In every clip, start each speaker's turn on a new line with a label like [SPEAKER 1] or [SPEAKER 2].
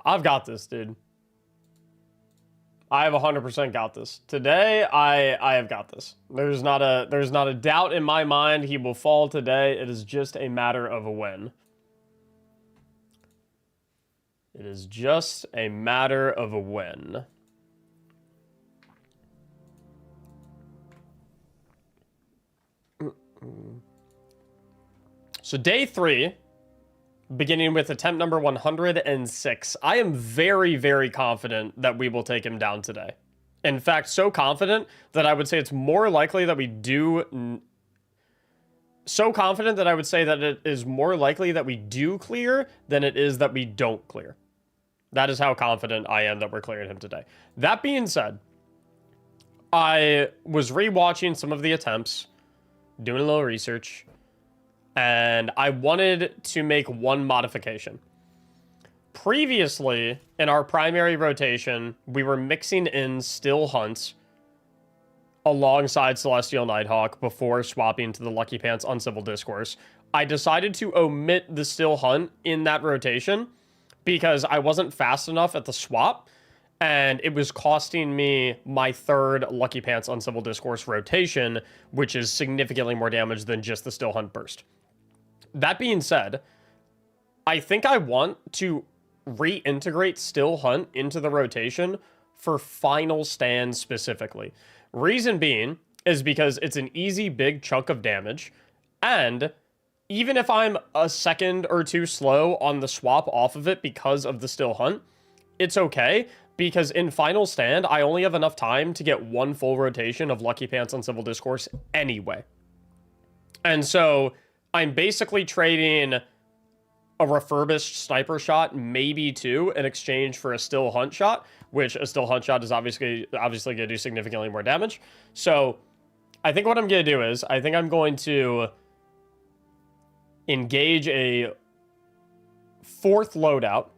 [SPEAKER 1] I've got this, dude. I have 100% got this. Today, I have got this. There's not a doubt in my mind he will fall today. It is just a matter of a when. It is just a matter of a when. So day 3, beginning with attempt number 106. I am very, very confident that we will take him down today. In fact, so confident that I would say it's more likely that we do... So confident that I would say that it is more likely that we do clear than it is that we don't clear. That is how confident I am that we're clearing him today. That being said, I was rewatching some of the attempts, doing a little research, and I wanted to make one modification. Previously, in our primary rotation, we were mixing in Still Hunt alongside Celestial Nighthawk before swapping to the Lucky Pants Uncivil Discourse. I decided to omit the Still Hunt in that rotation because I wasn't fast enough at the swap, and it was costing me my 3rd Lucky Pants Uncivil Discourse rotation, which is significantly more damage than just the Still Hunt burst. That being said, I think I want to reintegrate Still Hunt into the rotation for Final Stand specifically. Reason being is because it's an easy big chunk of damage, and even if I'm a second or two slow on the swap off of it because of the Still Hunt, it's okay, because in Final Stand, I only have enough time to get 1 full rotation of Lucky Pants Uncivil Discourse anyway. And so I'm basically trading a refurbished sniper shot, maybe 2, in exchange for a Still Hunt shot, which a Still Hunt shot is obviously going to do significantly more damage. So I think what I'm going to do is, I think I'm going to engage a 4th loadout,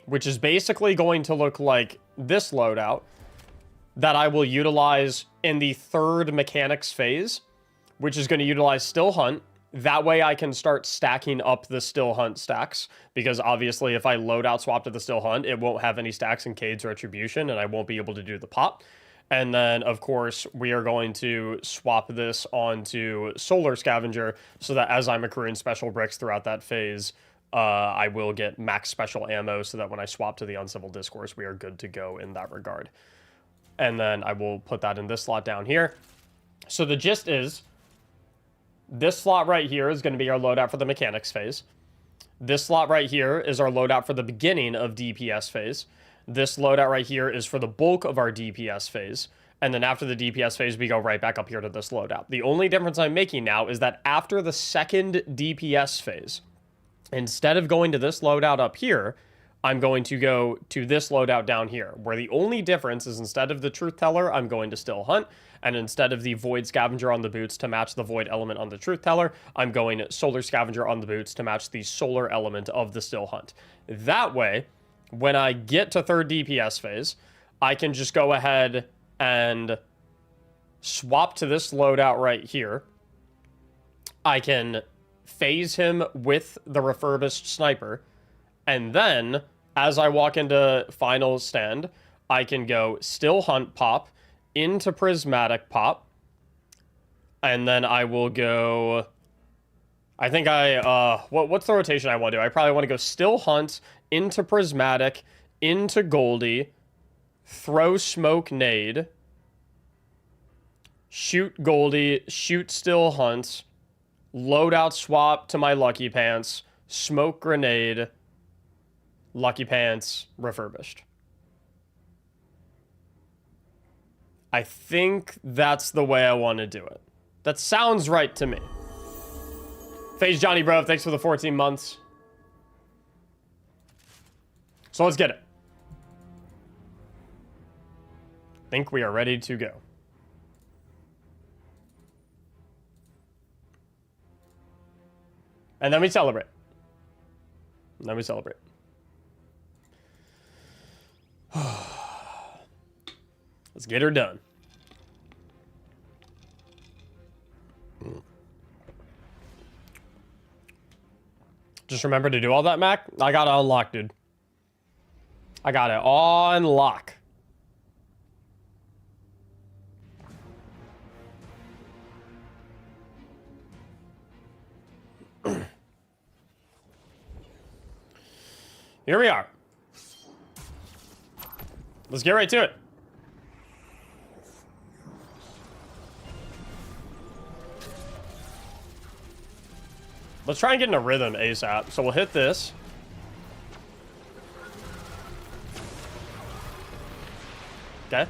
[SPEAKER 1] which is basically going to look like this loadout that I will utilize in the 3rd mechanics phase, which is going to utilize Still Hunt. That way I can start stacking up the Still Hunt stacks, because obviously if I loadout swap to the Still Hunt, it won't have any stacks in Cade's Retribution, and I won't be able to do the pop. And then, of course, we are going to swap this onto Solar Scavenger, so that as I'm accruing special bricks throughout that phase, I will get max special ammo, so that when I swap to the Uncivil Discourse, we are good to go in that regard. And then I will put that in this slot down here. So the gist is, this slot right here is going to be our loadout for the mechanics phase. This slot right here is our loadout for the beginning of DPS phase. This loadout right here is for the bulk of our DPS phase. And then after the DPS phase, we go right back up here to this loadout. The only difference I'm making now is that after the 2nd DPS phase, instead of going to this loadout up here, I'm going to go to this loadout down here, where the only difference is instead of the Truth Teller, I'm going to Still Hunt, and instead of the Void Scavenger on the boots to match the Void element on the Truth Teller, I'm going Solar Scavenger on the boots to match the Solar element of the Still Hunt. That way, when I get to 3rd DPS phase, I can just go ahead and swap to this loadout right here. I can phase him with the refurbished sniper, and then as I walk into Final Stand, I can go Still Hunt pop into Prismatic pop, and then I will go, I think what's the rotation I want to do? I probably want to go Still Hunt into Prismatic, into Goldie, throw Smoke Nade, shoot Goldie, shoot Still Hunt, loadout swap to my Lucky Pants, Smoke Grenade, Lucky Pants, refurbished. I think that's the way I want to do it. That sounds right to me. Phase Johnny Bro, thanks for the 14 months. So let's get it. I think we are ready to go. And then we celebrate. And then we celebrate. Let's get her done. Just remember to do all that, Mac. I got it unlocked, dude. I got it on lock. Here we are. Let's get right to it. Let's try and get in a rhythm ASAP. So we'll hit this. Okay.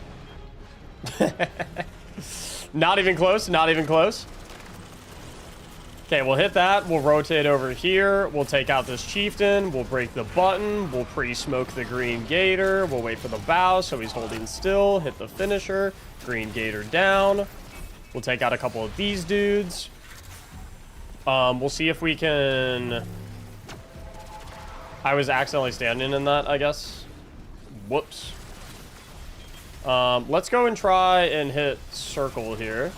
[SPEAKER 1] Not even close, not even close. Okay, we'll hit that. We'll rotate over here. We'll take out this chieftain. We'll break the button. We'll pre-smoke the green gator. We'll wait for the bow so he's holding still. Hit the finisher. Green gator down. We'll take out a couple of these dudes. We'll see if we can... I was accidentally standing in that, I guess. Whoops. Let's go and try and hit circle here.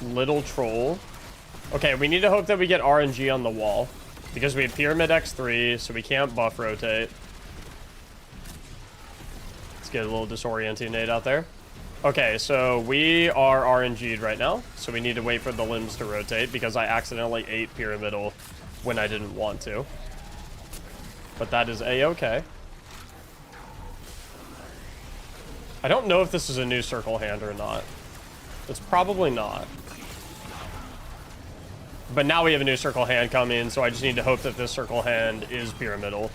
[SPEAKER 1] Little troll. Okay, we need to hope that we get RNG on the wall. Because we have Pyramid X3, so we can't buff rotate. Let's get a little disorienting nade out there. Okay, so we are RNG'd right now. So we need to wait for the limbs to rotate because I accidentally ate Pyramidal when I didn't want to. But that is A-okay. I don't know if this is a new circle hand or not. It's probably not. But now we have a new circle hand coming, so I just need to hope that this circle hand is Pyramidal.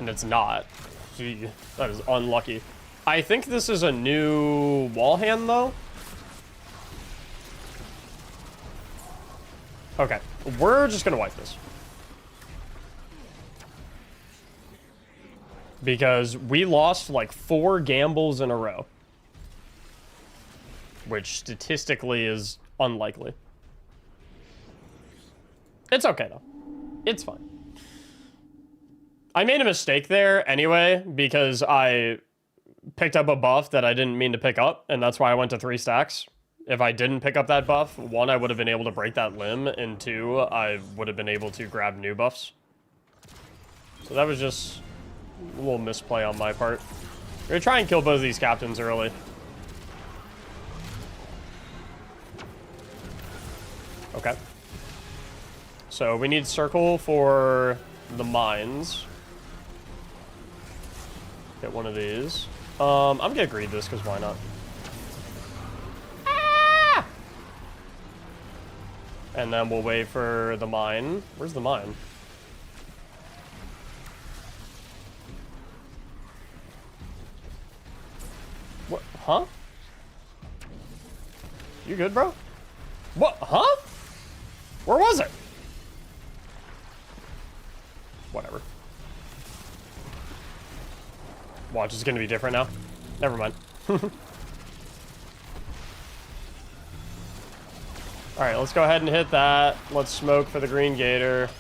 [SPEAKER 1] And it's not. Gee, that is unlucky. I think this is a new wall hand, though. Okay, we're just gonna wipe this. Because we lost like 4 gambles in a row. Which statistically is unlikely. It's okay though. It's fine. I made a mistake there anyway because I picked up a buff that I didn't mean to pick up, and that's why I went to 3 stacks. If I didn't pick up that buff, 1, I would have been able to break that limb, and 2, I would have been able to grab new buffs. So that was just a little misplay on my part. We're gonna try and kill both of these captains early. Okay. So we need circle for the mines. Get one of these. I'm gonna greed this because why not? Ah! And then we'll wait for the mine. Where's the mine? What? Huh? You good, bro? What? Huh? Where was it? Whatever. Watch, it's gonna be different now. Never mind. Alright, let's go ahead and hit that. Let's smoke for the green gator.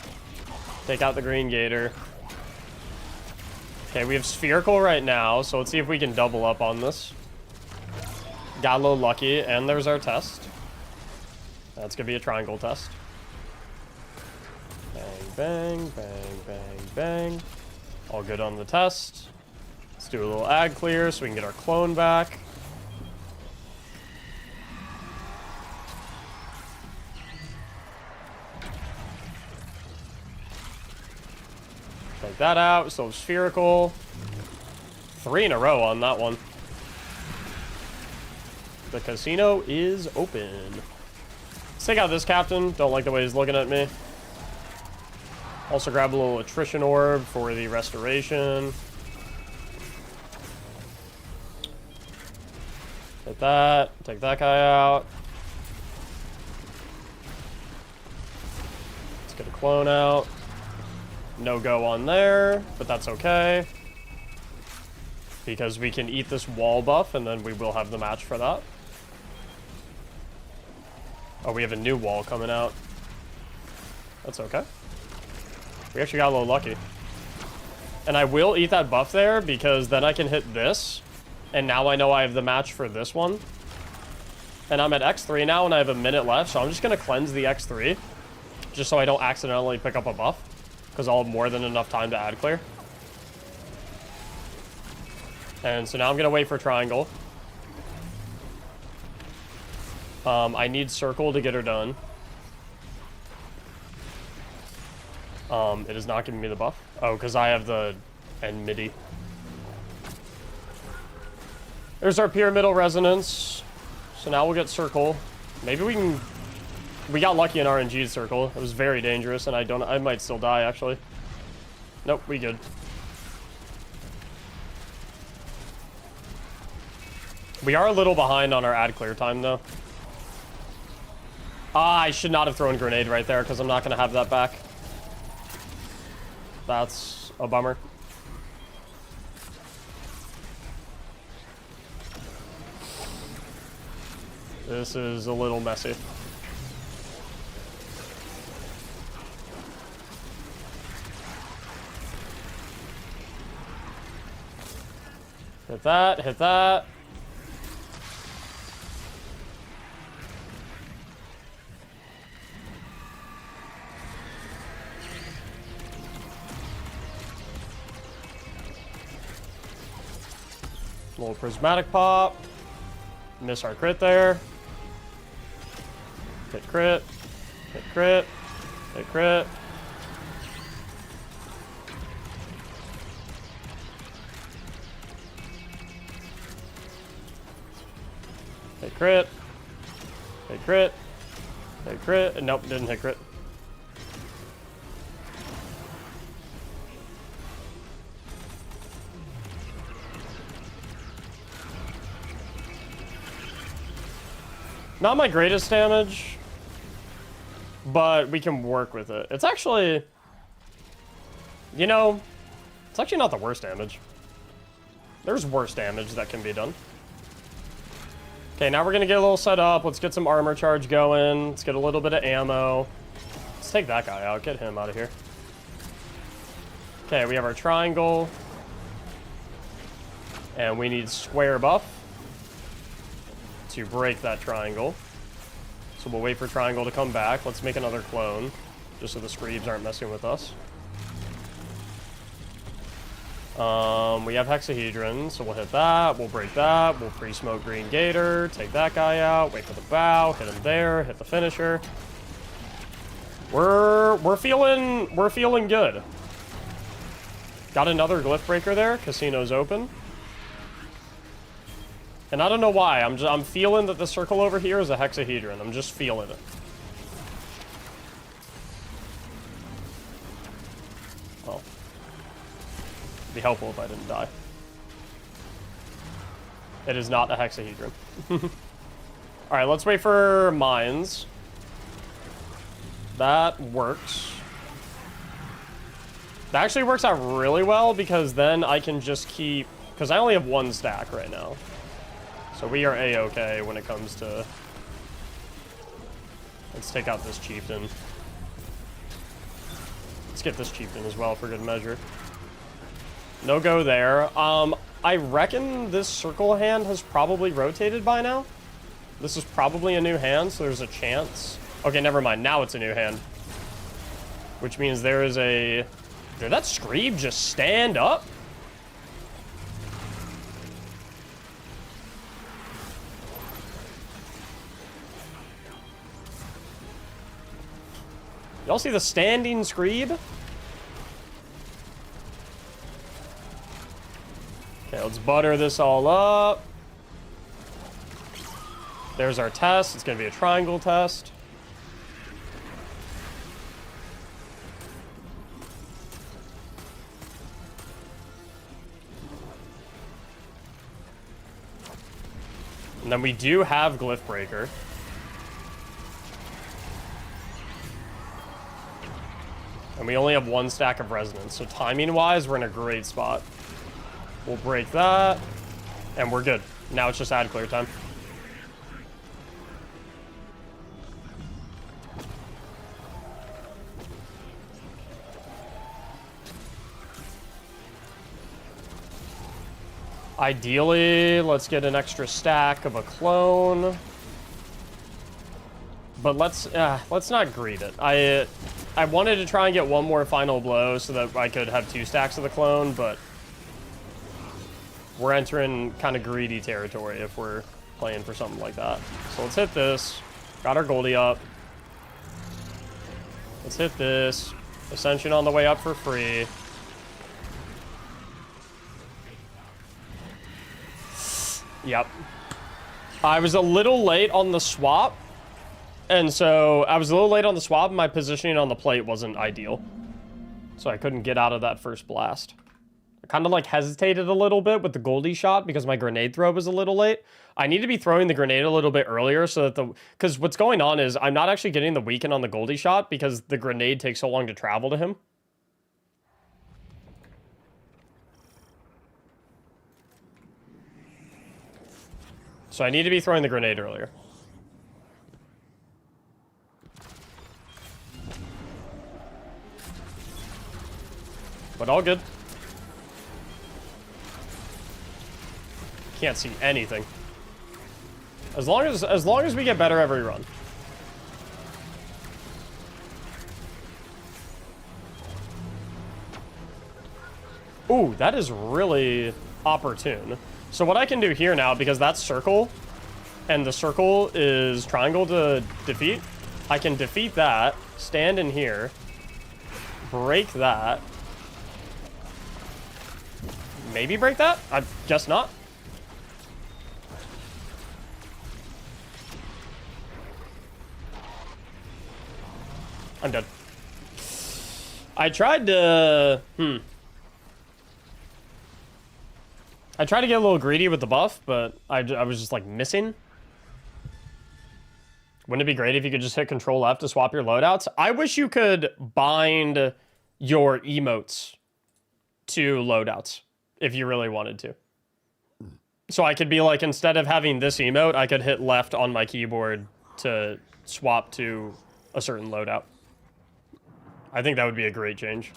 [SPEAKER 1] Take out the green gator. Okay, we have spherical right now, so let's see if we can double up on this. Got a little lucky, and there's our test. That's gonna be a triangle test. Bang, bang, bang, bang. All good on the test. Let's do a little ag clear so we can get our clone back. Take that out. So spherical. 3 in a row on that one. The casino is open. Let's take out this captain. Don't like the way he's looking at me. Also grab a little attrition orb for the restoration. Hit that. Take that guy out. Let's get a clone out. No go on there, but that's okay. Because we can eat this wall buff, and then we will have the match for that. Oh, we have a new wall coming out. That's okay. We actually got a little lucky. And I will eat that buff there because then I can hit this. And now I know I have the match for this one. And I'm at X3 now and I have a minute left. So I'm just going to cleanse the X3. just so I don't accidentally pick up a buff, because I'll have more than enough time to ad clear. And so now I'm going to wait for triangle. I need circle to get her done. It is not giving me the buff. Oh, because I have the end MIDI. There's our pyramidal resonance. So now we'll get circle. Maybe we can... We got lucky in RNG's circle. It was very dangerous, and I might still die, actually. Nope, we good. We are a little behind on our ad clear time, though. Ah, I should not have thrown grenade right there, because I'm not going to have that back. That's a bummer. This is a little messy. Hit that, hit that. Little prismatic pop. Miss our crit there. Hit crit. Hit crit. Hit crit. Hit crit. Hit crit. Hit crit. Nope, didn't hit crit. Not my greatest damage, but we can work with it. It's actually, you know, it's actually not the worst damage. There's worse damage that can be done. Okay, now we're gonna get a little set up. Let's get some armor charge going. Let's get a little bit of ammo. Let's take that guy out. Get him out of here. Okay, we have our triangle. And we need square buff to break that triangle. So we'll wait for triangle to come back. Let's make another clone, just so the Screebs aren't messing with us. We have hexahedron, so we'll hit that, we'll break that, we'll pre-smoke green gator, take that guy out, wait for the bow, hit him there, hit the finisher. We're feeling good. Got another glyph breaker there, casino's open. And I don't know why, I'm feeling that the circle over here is a hexahedron. I'm just feeling it. Well, it'd be helpful if I didn't die. It is not a hexahedron. Alright, let's wait for mines. That works. That actually works out really well, because then I can just keep... Because I only have one stack right now. So we are A-okay when it comes to... Let's take out this chieftain. Let's get this chieftain as well for good measure. No go there. I reckon this circle hand has probably rotated by now. This is probably a new hand, so there's a chance. Okay, never mind. Now it's a new hand. Which means there is a... Did that Screeb just stand up? Y'all see the standing Screeb? Okay, let's butter this all up. There's our test. It's gonna be a triangle test. And then we do have Glyph Breaker. And we only have one stack of resonance, so timing-wise, we're in a great spot. We'll break that, and we're good. Now it's just ad clear time. Ideally, let's get an extra stack of a clone. But let's not greed it. I wanted to try and get one more final blow so that I could have 2 stacks of the clone, but we're entering kind of greedy territory if we're playing for something like that. So let's hit this. Got our Goldie up. Let's hit this. Ascension on the way up for free. Yep. I was a little late on the swap. And so I was a little late on the swap, and my positioning on the plate wasn't ideal. So I couldn't get out of that first blast. I kind of like hesitated a little bit with the Goldie shot because my grenade throw was a little late. I need to be throwing the grenade a little bit earlier so that because what's going on is I'm not actually getting the weaken on the Goldie shot because the grenade takes so long to travel to him. So I need to be throwing the grenade earlier. But all good. Can't see anything. As long as we get better every run. Ooh, that is really opportune. So what I can do here now, because that's circle, and the circle is triangle to defeat, I can defeat that, stand in here, break that, maybe break that? I guess not. I'm dead. I tried to... I tried to get a little greedy with the buff, but I was just, like, missing. Wouldn't it be great if you could just hit Control F to swap your loadouts? I wish you could bind your emotes to loadouts if you really wanted to. So I could be like, instead of having this emote, I could hit left on my keyboard to swap to a certain loadout. I think that would be a great change.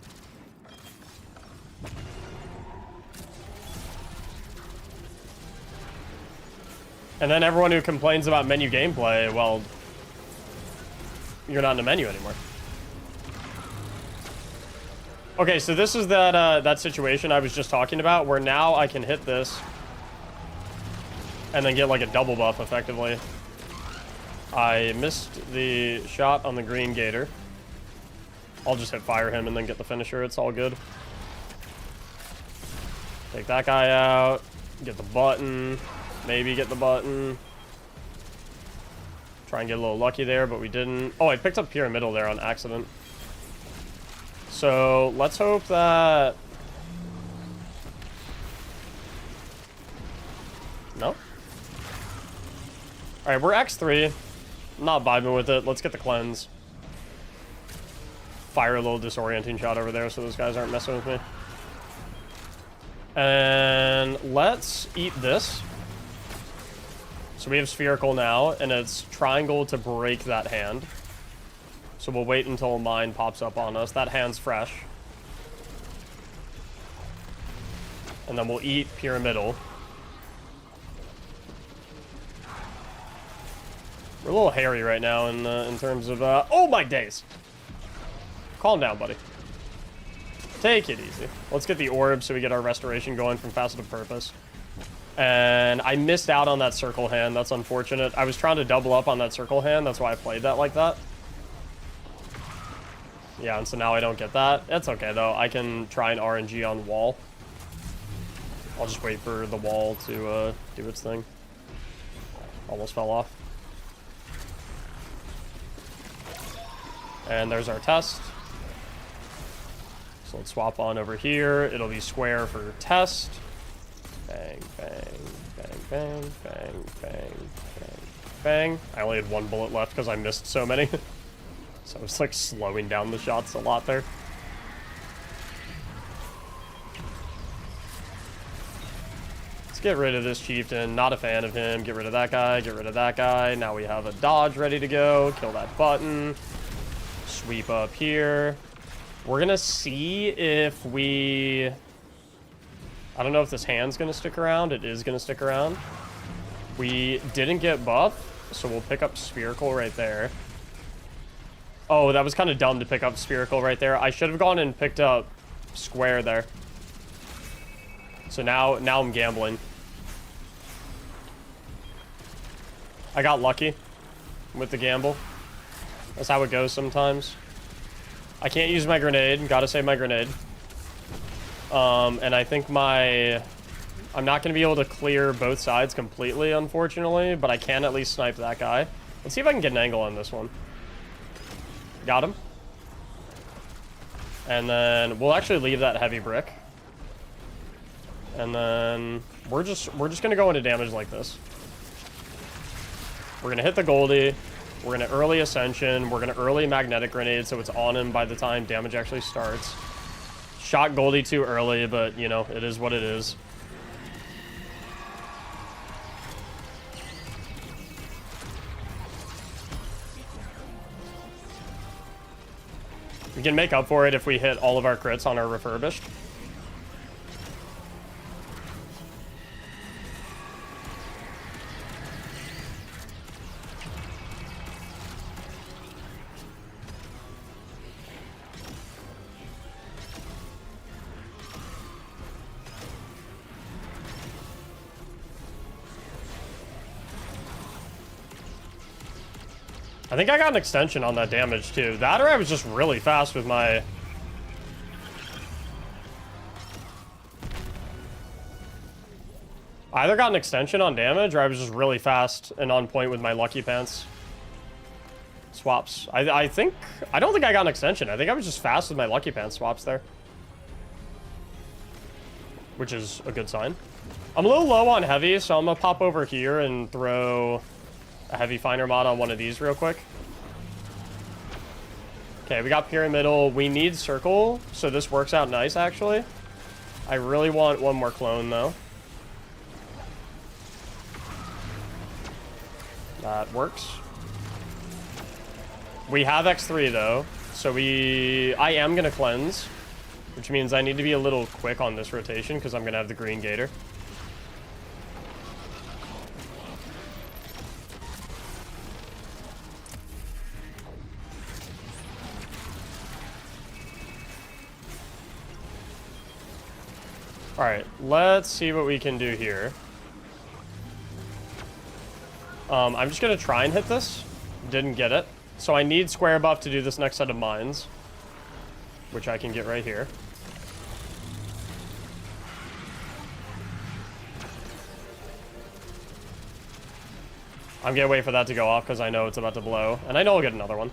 [SPEAKER 1] And then everyone who complains about menu gameplay, well, you're not in a menu anymore. Okay, so this is that situation I was just talking about, where now I can hit this and then get like a double buff effectively. I missed the shot on the green gator. I'll just hit fire him and then get the finisher. It's all good. Take that guy out. Get the button. Maybe get the button. Try and get a little lucky there, but we didn't. Oh, I picked up pyramidal there on accident. So let's hope that... No? Alright, we're X3. Not vibing with it. Let's get the cleanse. Fire a little disorienting shot over there so those guys aren't messing with me. And let's eat this. So we have spherical now, and it's triangle to break that hand. So we'll wait until mine pops up on us. That hand's fresh. And then we'll eat pyramidal. We're a little hairy right now in terms of... oh my days! Calm down, buddy. Take it easy. Let's get the orb so we get our restoration going from Facet of Purpose. And I missed out on that circle hand. That's unfortunate. I was trying to double up on that circle hand. That's why I played that like that. Yeah, and so now I don't get that. That's okay, though. I can try an RNG on wall. I'll just wait for the wall to do its thing. Almost fell off. And there's our test. So let's swap on over here. It'll be square for test. Bang, bang, bang, bang, bang, bang, bang, bang. I only had one bullet left because I missed so many. So I was like slowing down the shots a lot there. Let's get rid of this chieftain. Not a fan of him. Get rid of that guy. Get rid of that guy. Now we have a dodge ready to go. Kill that button. Sweep up here. We're gonna see if we... I don't know if this hand's gonna stick around. It is gonna stick around. We didn't get buff, so we'll pick up spherical right there. Oh, that was kind of dumb to pick up spherical right there. I should have gone and picked up square there. So now I'm gambling. I got lucky with the gamble. That's how it goes sometimes. I can't use my grenade. Gotta save my grenade. And I think I'm not going to be able to clear both sides completely, unfortunately, but I can at least snipe that guy. Let's see if I can get an angle on this one. Got him. And then we'll actually leave that heavy brick. And then we're just going to go into damage like this. We're going to hit the Goldie. We're going to early Ascension. We're going to early Magnetic Grenade so it's on him by the time damage actually starts. Shot Goldie too early, but, you know, it is what it is. We can make up for it if we hit all of our crits on our refurbished. I think I got an extension on that damage too. That or I was just really fast with my... I either got an extension on damage or I was just really fast and on point with my Lucky Pants swaps. I don't think I got an extension. I think I was just fast with my Lucky Pants swaps there. Which is a good sign. I'm a little low on heavy, so I'm gonna pop over here and throw a heavy finer mod on one of these real quick. Okay, we got pyramidal. We need circle, so this works out nice, actually. I really want one more clone, though. That works. We have X3, though, so I am going to cleanse, which means I need to be a little quick on this rotation, because I'm going to have the green gator. Alright, let's see what we can do here. I'm just going to try and hit this. Didn't get it. So I need square buff to do this next set of mines, which I can get right here. I'm going to wait for that to go off because I know it's about to blow. And I know I'll get another one.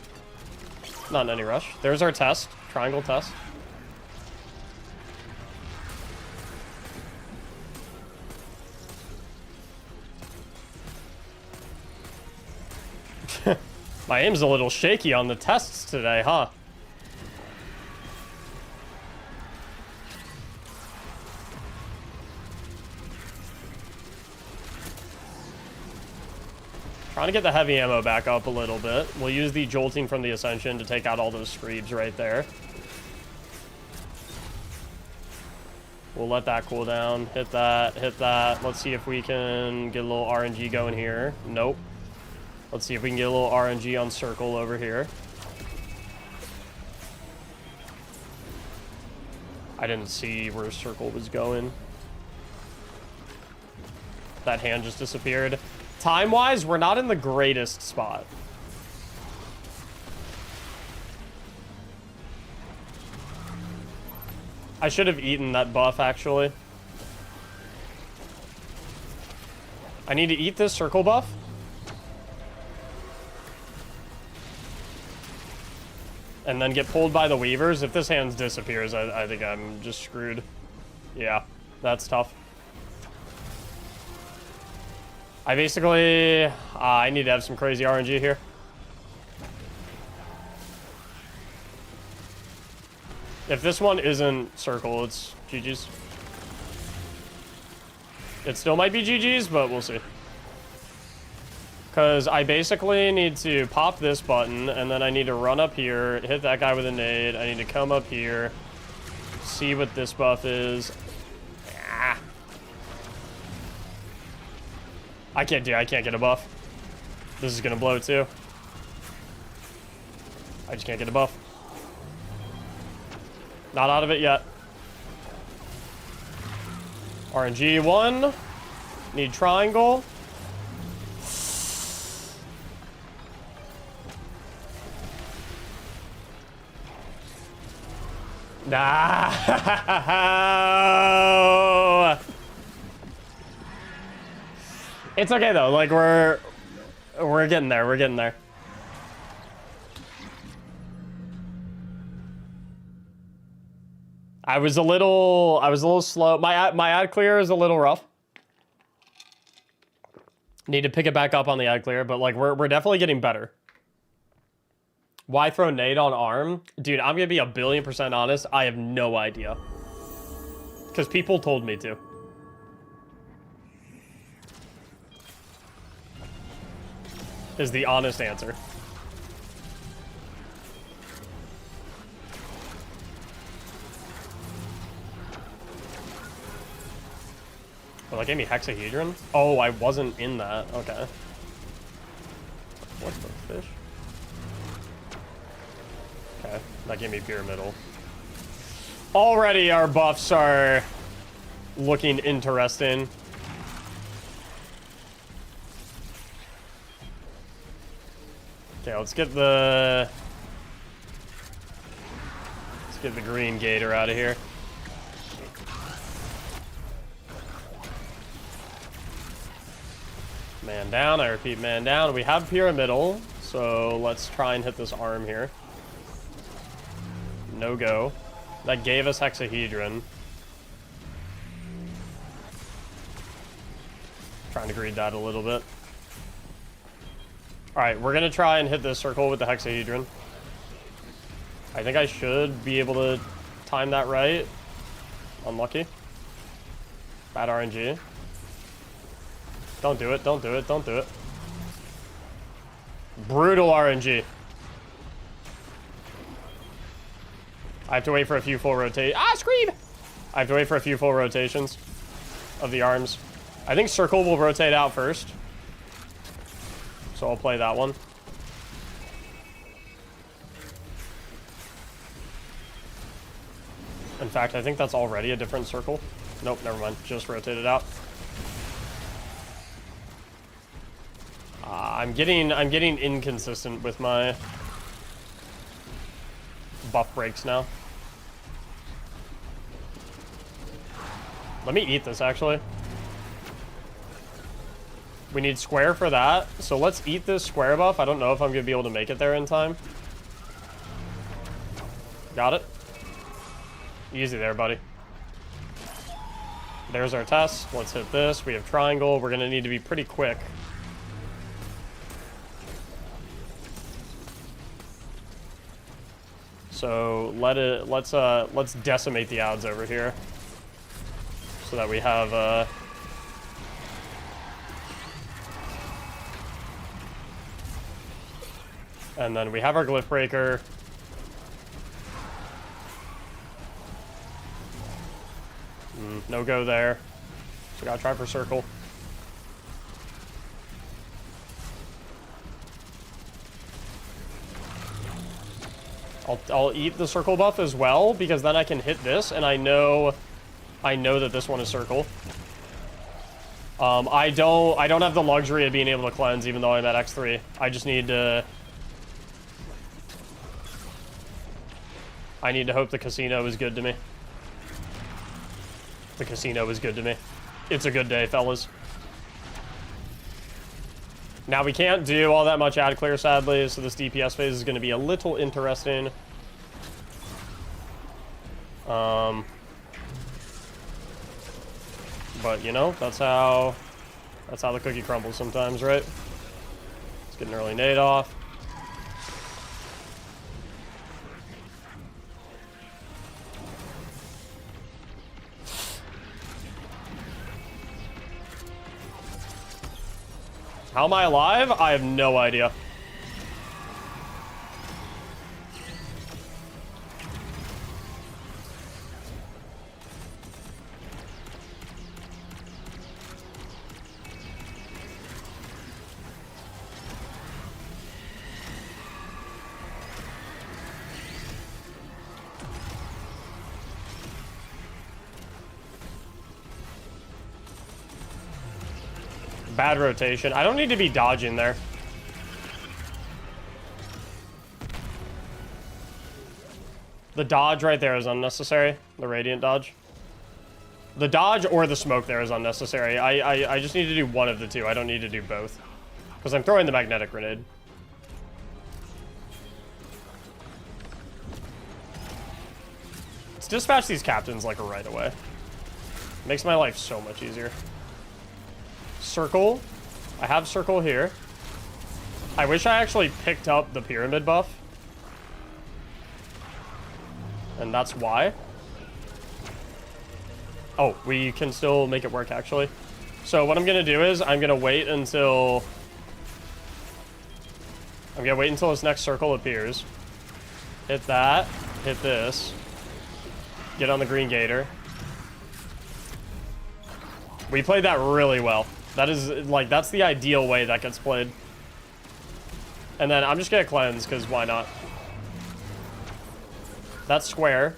[SPEAKER 1] Not in any rush. There's our test. Triangle test. My aim's a little shaky on the tests today, huh? Trying to get the heavy ammo back up a little bit. We'll use the jolting from the Ascension to take out all those screebs right there. We'll let that cool down. Hit that, hit that. Let's see if we can get a little RNG going here. Nope. Let's see if we can get a little RNG on circle over here. I didn't see where circle was going. That hand just disappeared. Time-wise, we're not in the greatest spot. I should have eaten that buff, actually. I need to eat this circle buff. And then get pulled by the weavers. If this hand disappears, I think I'm just screwed. Yeah, that's tough. I basically... I need to have some crazy RNG here. If this one isn't circle, it's GG's. It still might be GG's, but we'll see. Because I basically need to pop this button, and then I need to run up here, hit that guy with a nade. I need to come up here, see what this buff is. Ah. I can't get a buff. This is gonna blow too. I just can't get a buff. Not out of it yet. RNG 1. Need triangle. Nah. It's okay though. Like we're getting there. We're getting there. I was a little slow. My ad clear is a little rough. Need to pick it back up on the ad clear, but like we're definitely getting better. Why throw nade on arm? Dude, I'm gonna be 1,000,000,000% honest. I have no idea. Because people told me to. Is the honest answer. Oh, that gave me hexahedron? Oh, I wasn't in that. Okay. What the fish? Okay, that gave me pyramidal. Already our buffs are looking interesting. Okay, let's get the green gator out of here. Man down, I repeat, man down. We have pyramidal, so let's try and hit this arm here. No go. That gave us hexahedron. Trying to greed that a little bit. Alright, we're gonna try and hit this circle with the hexahedron. I think I should be able to time that right. Unlucky. Bad RNG. Don't do it, don't do it, don't do it. Brutal RNG. I have to wait for a few full rotate. Ah, scream! I have to wait for a few full rotations of the arms. I think circle will rotate out first. So I'll play that one. In fact, I think that's already a different circle. Nope, never mind. Just rotate it out. I'm getting inconsistent with my buff breaks now. Let me eat this, actually. We need square for that, so let's eat this square buff. I don't know if I'm gonna be able to make it there in time. Got it. Easy there, buddy. There's our test. Let's hit this. We have triangle. We're gonna need to be pretty quick. So let's decimate the odds over here, so that we have and then we have our glyph breaker. No go there. So gotta try for circle. I'll eat the circle buff as well, because then I can hit this, and I know that this one is circle. I don't have the luxury of being able to cleanse, even though I'm at X3. I just need to. I need to hope the casino is good to me. The casino is good to me. It's a good day, fellas. Now, we can't do all that much ad clear, sadly, so this DPS phase is going to be a little interesting. But, you know, that's how the cookie crumbles sometimes, right? Let's get an early nade off. How am I alive? I have no idea. Bad rotation. I don't need to be dodging there. The dodge right there is unnecessary. The radiant dodge. The dodge or the smoke there is unnecessary. I just need to do one of the two. I don't need to do both. Because I'm throwing the magnetic grenade. Let's dispatch these captains like right away. Makes my life so much easier. Circle. I have circle here. I wish I actually picked up the pyramid buff. And that's why. Oh, we can still make it work, actually. So what I'm going to do is I'm going to wait until... I'm going to wait until this next circle appears. Hit that. Hit this. Get on the green gator. We played that really well. That is, like, that's the ideal way that gets played. And then I'm just going to cleanse, because why not? That's square.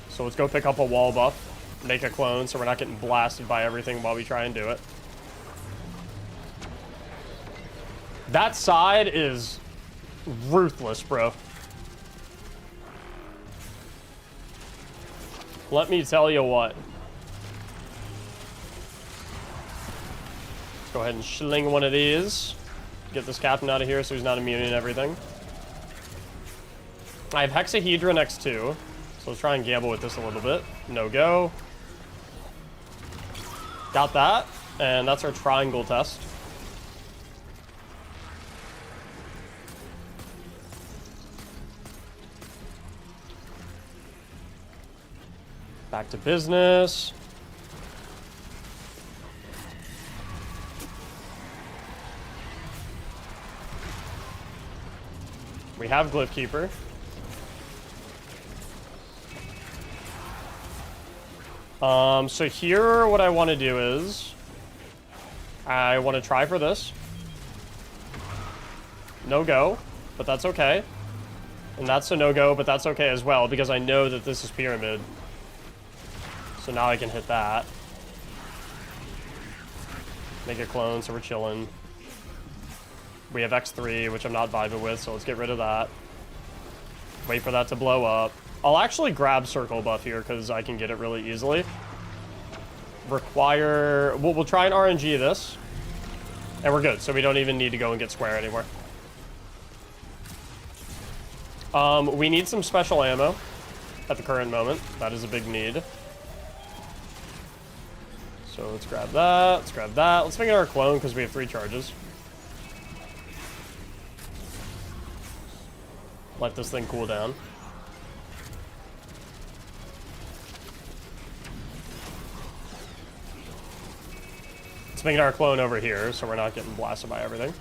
[SPEAKER 1] So let's go pick up a wall buff. Make a clone so we're not getting blasted by everything while we try and do it. That side is ruthless, bro. Let me tell you what. Let's go ahead and sling one of these. Get this captain out of here so he's not immune and everything. I have Hexahedra next too. So let's try and gamble with this a little bit. No go. Got that. And that's our triangle test. Back to business. We have Glyph Keeper. So here, what I want to do is, I want to try for this. No go, but that's okay. And that's a no go, but that's okay as well, because I know that this is pyramid. So now I can hit that. Make a clone, so we're chilling. We have X3, which I'm not vibing with, so let's get rid of that. Wait for that to blow up. I'll actually grab circle buff here, because I can get it really easily. Require... We'll try and RNG this. And we're good, so we don't even need to go and get square anymore. We need some special ammo at the current moment. That is a big need. So let's grab that. Let's grab that. Let's make it our clone, because we have 3 charges. Let this thing cool down. Let's make it our clone over here, so we're not getting blasted by everything.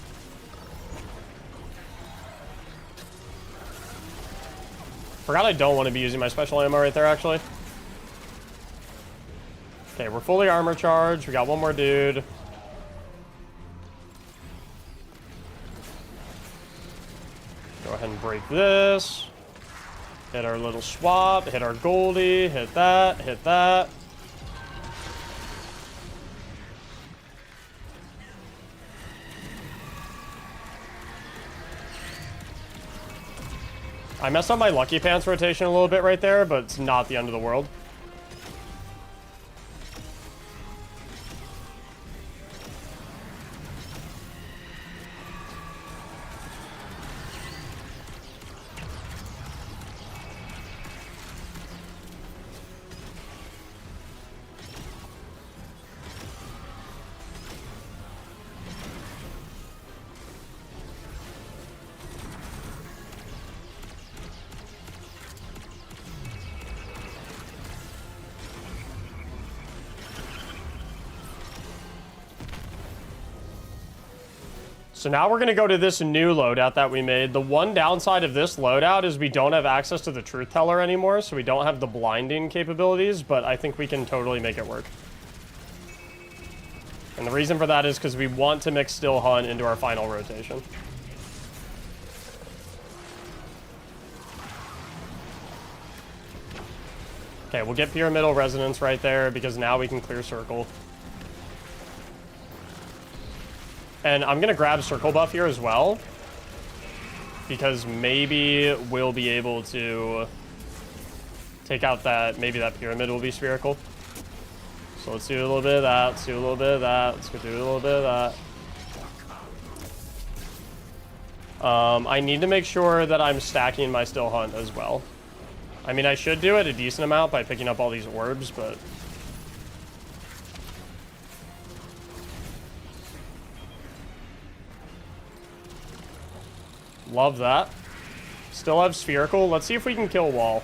[SPEAKER 1] Forgot I don't want to be using my special ammo right there, actually. Okay, we're fully armor charged. We got one more dude. Go ahead and break this. Hit our little swap. Hit our Goldie. Hit that. Hit that. I messed up my Lucky Pants rotation a little bit right there, but it's not the end of the world. So now we're going to go to this new loadout that we made. The one downside of this loadout is we don't have access to the Truth Teller anymore, so we don't have the blinding capabilities, but I think we can totally make it work. And the reason for that is because we want to mix Still Hunt into our final rotation. Okay, we'll get Pyramidal Resonance right there, because now we can clear circle. And I'm going to grab circle buff here as well, because maybe we'll be able to take out that, maybe that pyramid will be spherical. So let's do a little bit of that, let's do a little bit of that, let's go do a little bit of that. I need to make sure that I'm stacking my still hunt as well. I mean, I should do it a decent amount by picking up all these orbs, but... Love that. Still have spherical. Let's see if we can kill wall.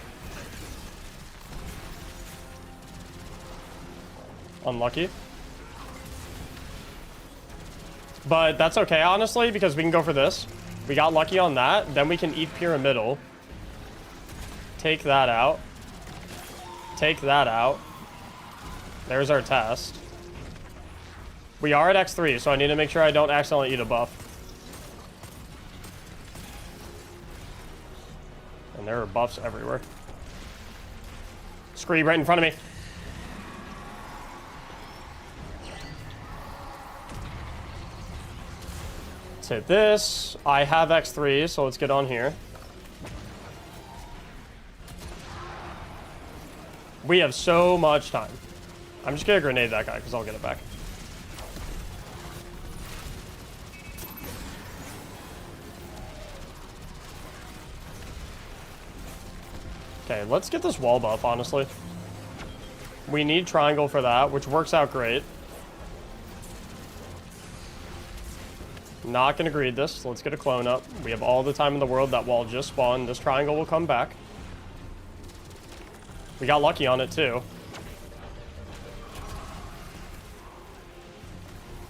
[SPEAKER 1] Unlucky. But that's okay, honestly, because we can go for this. We got lucky on that. Then we can eat pyramidal. Take that out. Take that out. There's our test. We are at X3, so I need to make sure I don't accidentally eat a buff. And there are buffs everywhere. Scream right in front of me. Let's hit this. I have X3, so let's get on here. We have so much time. I'm just gonna grenade that guy because I'll get it back. Okay, let's get this wall buff, honestly. We need triangle for that, which works out great. Not gonna greed this, so let's get a clone up. We have all the time in the world. That wall just spawned. This triangle will come back. We got lucky on it, too.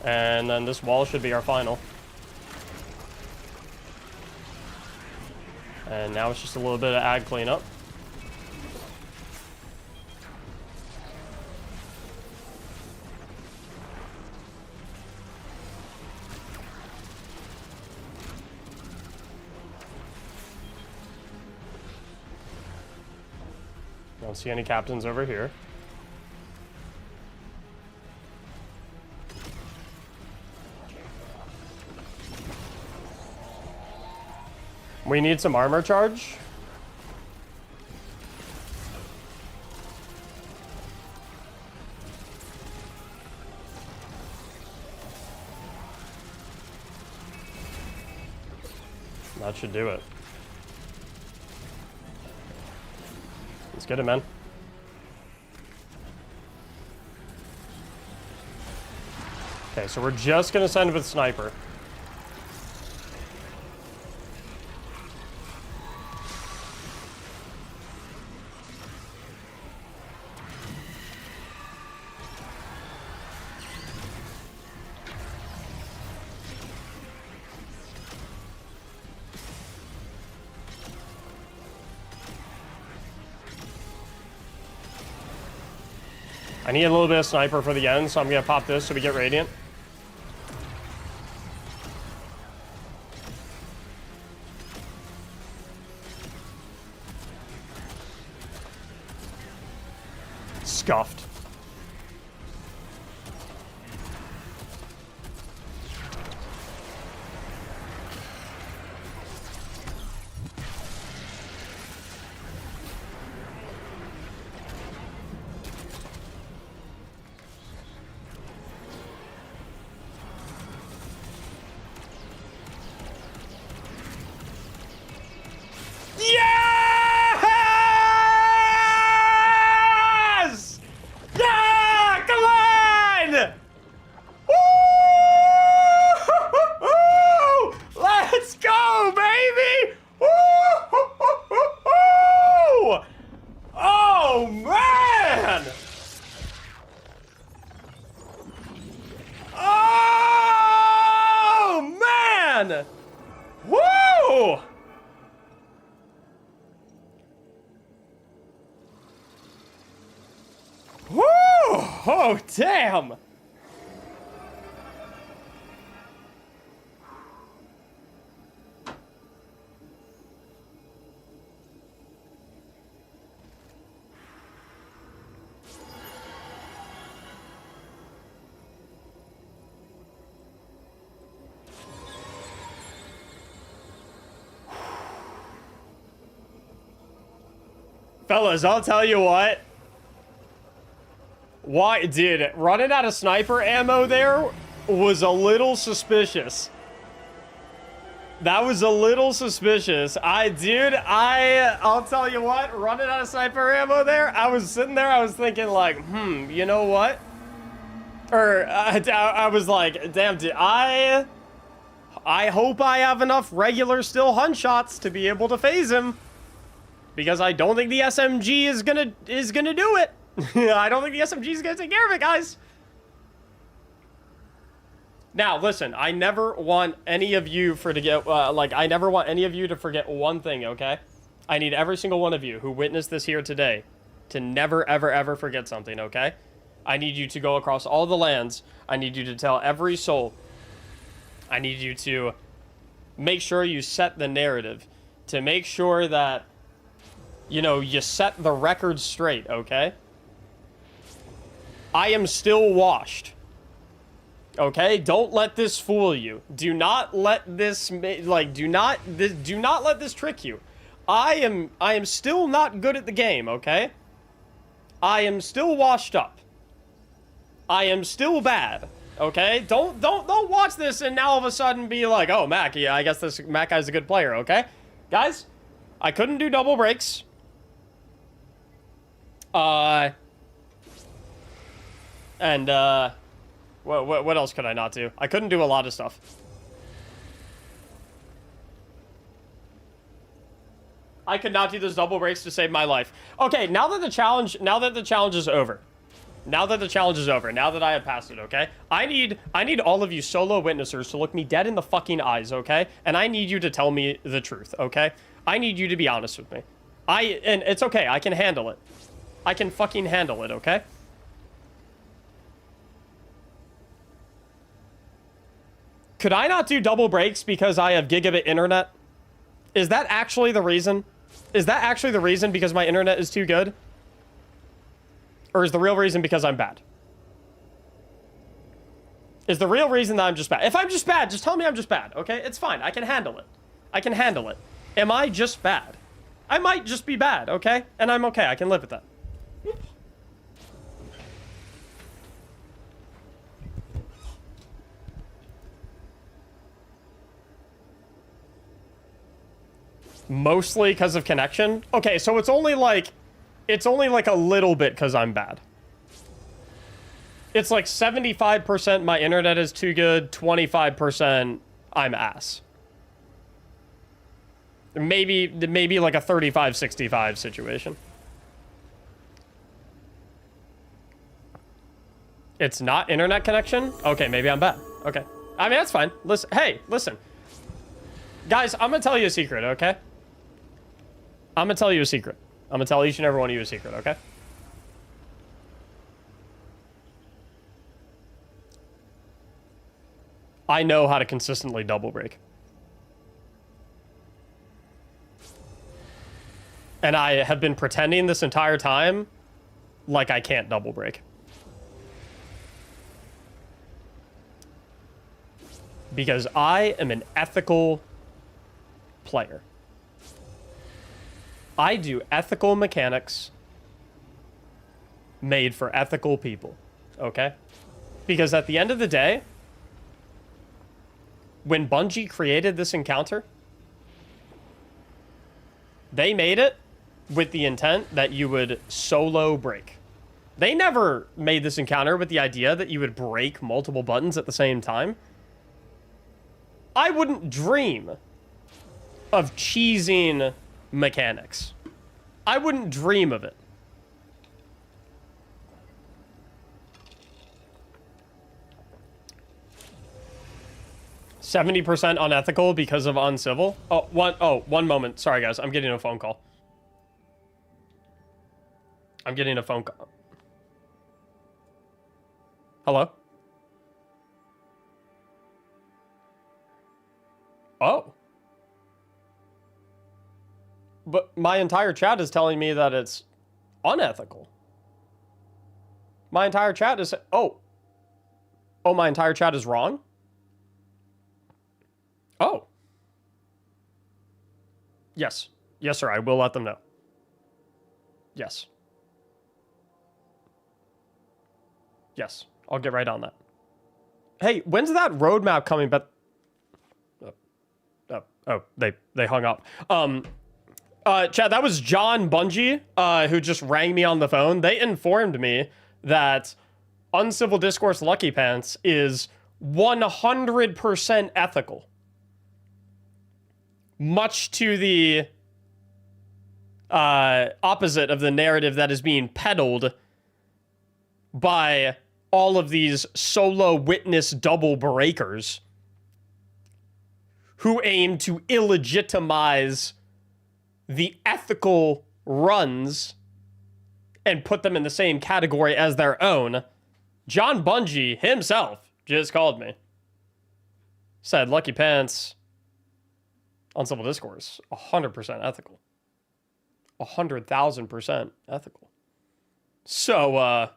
[SPEAKER 1] And then this wall should be our final. And now it's just a little bit of ag cleanup. Don't see any captains over here. We need some armor charge. That should do it. Let's get him, man. Okay, so we're just gonna send with sniper. I need a little bit of sniper for the end, so I'm gonna pop this so we get radiant. Scuffed. Yes! Yeah! Come on! Woo! Let's go, baby! Woo! Oh, man! Oh, man! Woo! Woo! Oh, damn! Fellas, I'll tell you what. Why, dude, running out of sniper ammo there was a little suspicious. That was a little suspicious. I'll tell you what, running out of sniper ammo there, I was sitting there, I was thinking like, you know what? Or, I was like, damn, dude, I hope I have enough regular still hunt shots to be able to phase him. Because I don't think the SMG is gonna do it. I don't think the SMG is gonna take care of it, guys. Now, listen, I never want any of you I never want any of you to forget one thing, okay? I need every single one of you who witnessed this here today to never, ever, ever forget something, okay? I need you to go across all the lands. I need you to tell every soul. I need you to make sure you set the narrative. To make sure that, you know, you set the record straight, okay? I am still washed. Okay? Don't let this fool you. Do not let this, do not let this trick you. I am still not good at the game, okay? I am still washed up. I am still bad, okay? Don't watch this and now all of a sudden be like, oh, Mac, yeah, I guess this Mac guy's a good player, okay? Guys, I couldn't do double breaks. What else could I not do? I couldn't do a lot of stuff. I could not do those double breaks to save my life. Okay, now that the challenge is over. Now that the challenge is over, now that I have passed it, okay? I need all of you solo witnessers to look me dead in the fucking eyes, okay? And I need you to tell me the truth, okay? I need you to be honest with me. And it's okay, I can handle it. I can fucking handle it, okay? Could I not do double breaks because I have gigabit internet? Is that actually the reason? Is that actually the reason because my internet is too good? Or is the real reason because I'm bad? Is the real reason that I'm just bad? If I'm just bad, just tell me I'm just bad, okay? It's fine. I can handle it. I can handle it. Am I just bad? I might just be bad, okay? And I'm okay. I can live with that. Mostly because of connection? Okay, so it's only like a little bit because I'm bad. It's like 75% my internet is too good, 25% I'm ass. Maybe like a 35-65 situation. It's not internet connection? Okay, maybe I'm bad. Okay. I mean, that's fine. Listen, hey, listen. Guys, I'm gonna tell you a secret, okay? I'm gonna tell you a secret. I'm gonna tell each and every one of you a secret, okay? I know how to consistently double break. And I have been pretending this entire time like I can't double break. Because I am an ethical player. I do ethical mechanics made for ethical people, okay? Because at the end of the day, when Bungie created this encounter, they made it with the intent that you would solo break. They never made this encounter with the idea that you would break multiple buttons at the same time. I wouldn't dream of cheesing mechanics. I wouldn't dream of it. %70 unethical because of uncivil. One moment. Sorry, guys. I'm getting a phone call. I'm getting a phone call. Hello? Oh. But my entire chat is telling me that it's unethical. My entire chat is... Oh. Oh, my entire chat is wrong? Oh. Yes. Yes, sir. I will let them know. Yes. Yes. I'll get right on that. Hey, when's that roadmap coming? But they hung up. Chad, that was John Bungie, who just rang me on the phone. They informed me that Uncivil Discourse Lucky Pants is 100% ethical. Much to the opposite of the narrative that is being peddled by all of these solo witness double breakers who aim to illegitimize the ethical runs and put them in the same category as their own. John Bungie himself just called me. Said Lucky Pants on Civil Discourse, 100% ethical. 100,000% ethical. So,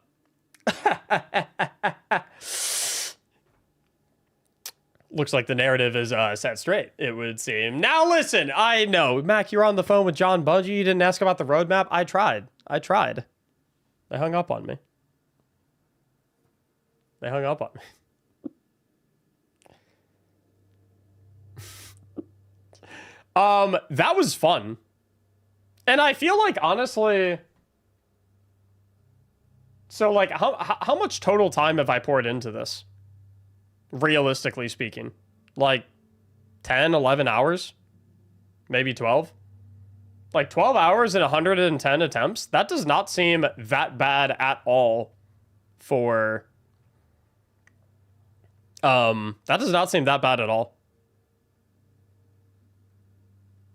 [SPEAKER 1] looks like the narrative is set straight, it would seem. Now listen, I know, Mac, you're on the phone with John Bungie. You didn't ask about the roadmap. I tried. They hung up on me. That was fun. And I feel like, honestly... So, like, how much total time have I poured into this? Realistically speaking. Like, 10, 11 hours? Maybe 12? Like, 12 hours and 110 attempts? That does not seem that bad at all for... that does not seem that bad at all.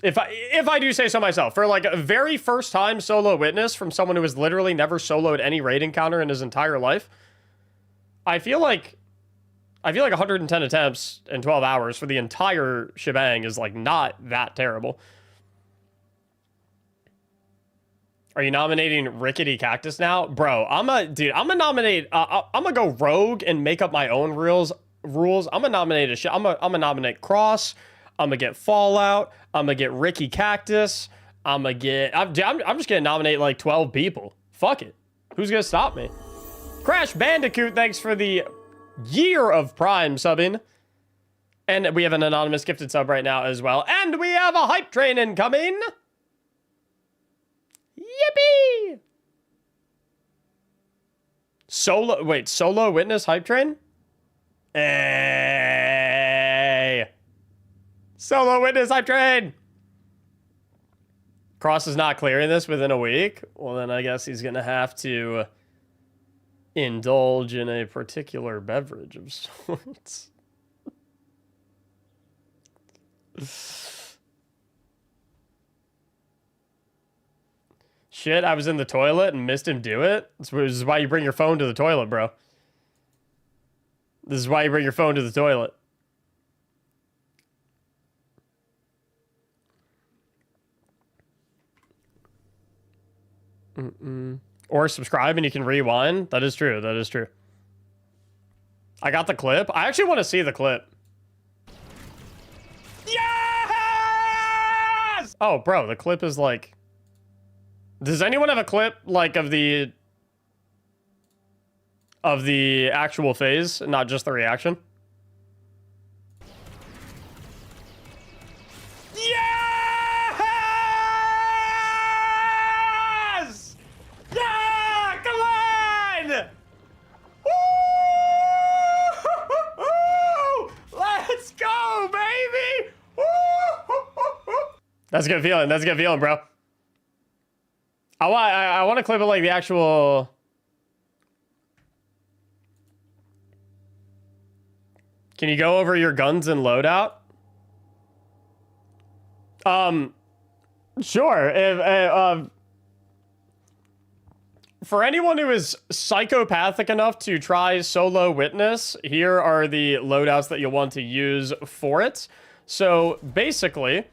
[SPEAKER 1] If I do say so myself, for like a very first time solo witness from someone who has literally never soloed any raid encounter in his entire life, I feel like 110 attempts in 12 hours for the entire shebang is like not that terrible. Are you nominating Rickety Cactus now? Bro, I'm gonna nominate, I'm gonna go rogue and make up my own rules. I'm gonna nominate I'm gonna nominate Cross. I'm gonna get Fallout. I'm gonna get Ricky Cactus. I'm just gonna nominate like 12 people. Fuck it. Who's gonna stop me? Crash Bandicoot, thanks for the year of Prime subbing. And we have an anonymous gifted sub right now as well. And we have a hype train incoming. Yippee! Solo witness hype train? Hey! Solo witness hype train! Cross is not clearing this within a week. Well, then I guess he's gonna have to indulge in a particular beverage of sorts. Shit, I was in the toilet and missed him do it. This is why you bring your phone to the toilet, bro. This is why you bring your phone to the toilet. Or subscribe and you can rewind. That is true. That is true. I got the clip. I actually want to see the clip. Yes! Oh, bro, the clip is like... Does anyone have a clip, like, of the actual phase, not just the reaction? Yes! Yeah! Come on! Woo! Let's go, baby! Woo! That's a good feeling. That's a good feeling, bro. I want to clip it like the actual... Can you go over your guns and loadout? Sure. For anyone who is psychopathic enough to try solo witness, here are the loadouts that you'll want to use for it. So basically,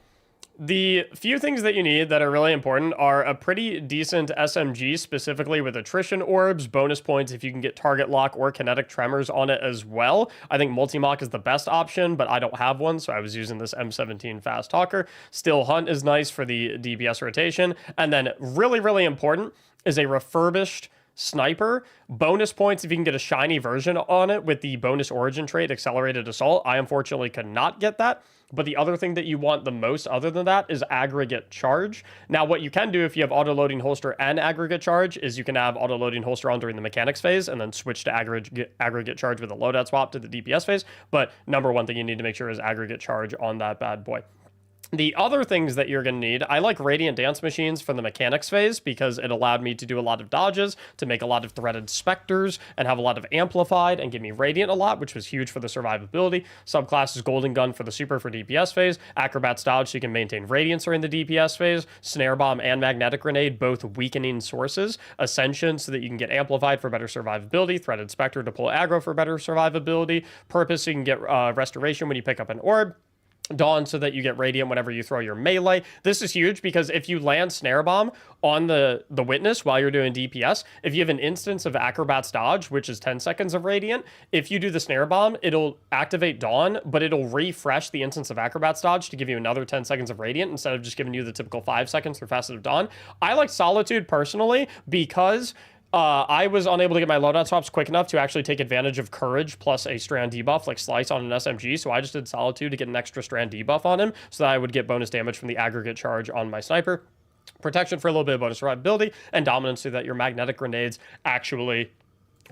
[SPEAKER 1] The few things that you need that are really important are a pretty decent SMG, specifically with attrition orbs, bonus points if you can get target lock or kinetic tremors on it as well. I think multi-mock is the best option, but I don't have one, so I was using this M17 Fast Talker. Still Hunt is nice for the DPS rotation. And then really, really important is a refurbished sniper. Bonus points if you can get a shiny version on it with the bonus origin trait, Accelerated Assault. I unfortunately could not get that. But the other thing that you want the most other than that is aggregate charge. Now, what you can do if you have auto-loading holster and aggregate charge is you can have auto-loading holster on during the mechanics phase and then switch to aggregate charge with a loadout swap to the DPS phase. But number one thing you need to make sure is aggregate charge on that bad boy. The other things that you're going to need, I like Radiant Dance Machines for the mechanics phase because it allowed me to do a lot of dodges, to make a lot of threaded specters, and have a lot of amplified and give me Radiant a lot, which was huge for the survivability. Subclass is Golden Gun for the super for DPS phase, Acrobat's Dodge so you can maintain Radiance during the DPS phase, Snare Bomb and Magnetic Grenade, both weakening sources, Ascension so that you can get amplified for better survivability, Threaded Spectre to pull aggro for better survivability, Purpose so you can get Restoration when you pick up an orb, Dawn so that you get Radiant whenever you throw your melee. This is huge because if you land Snare Bomb on the Witness while you're doing DPS, if you have an instance of Acrobat's Dodge, which is 10 seconds of Radiant, if you do the Snare Bomb, it'll activate Dawn, but it'll refresh the instance of Acrobat's Dodge to give you another 10 seconds of Radiant instead of just giving you the typical 5 seconds for Facet of Dawn. I like Solitude personally because I was unable to get my loadout swaps quick enough to actually take advantage of Courage plus a strand debuff like Slice on an SMG, so I just did Solitude to get an extra strand debuff on him so that I would get bonus damage from the aggregate charge on my sniper. Protection for a little bit of bonus survivability, and Dominance so that your magnetic grenades actually